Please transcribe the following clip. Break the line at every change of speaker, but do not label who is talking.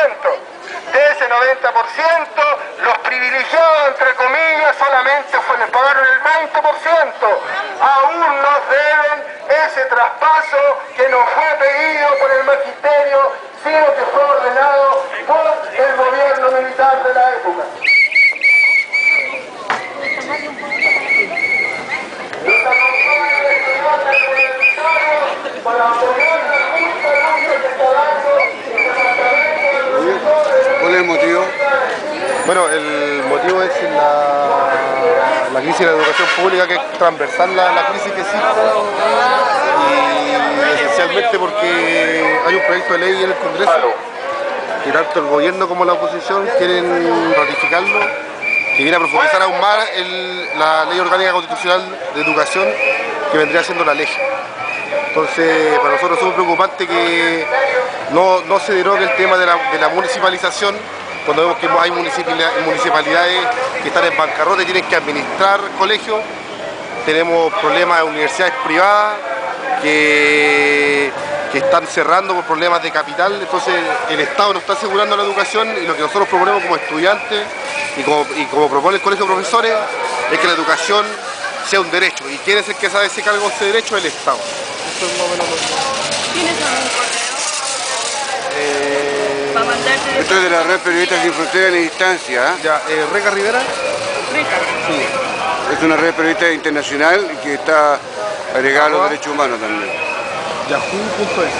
De ese 90%, los privilegiados, entre comillas, solamente les pagaron el 20%. Aún nos deben ese traspaso que nos fue pedido por el magisterio, sino que fue ordenado por el gobierno militar de la época. Nos acompaña el estudiante universitario para apoyar la justa lucha que está dando el departamento del sector.
¿Cuál es el motivo?
Bueno, el motivo es la crisis de la educación pública, que es transversal la crisis que existe, y esencialmente porque hay un proyecto de ley en el Congreso que tanto el gobierno como la oposición quieren ratificarlo, que viene a profundizar aún más la Ley Orgánica Constitucional de Educación, que vendría siendo la ley. Entonces, para nosotros es muy preocupante que no se derogue el tema de la municipalización, cuando vemos que hay municipalidades que están en bancarrota y tienen que administrar colegios. Tenemos problemas de universidades privadas que están cerrando por problemas de capital. Entonces el Estado no está asegurando la educación, y lo que nosotros proponemos como estudiantes y como propone el Colegio de Profesores es que la educación sea un derecho. ¿Y quién es el que sabe si cargo ese derecho? El Estado. Eso es más o menos lo que...
¿Tienes algún correo? Para mandarte
Esto es de la Red Periodistas Sin Fronteras ni Distancia.
Ya, Reca Rivera.
Rica.
Sí.
Es una red periodista internacional que está agregada a los derechos humanos también.
Yahoo.es.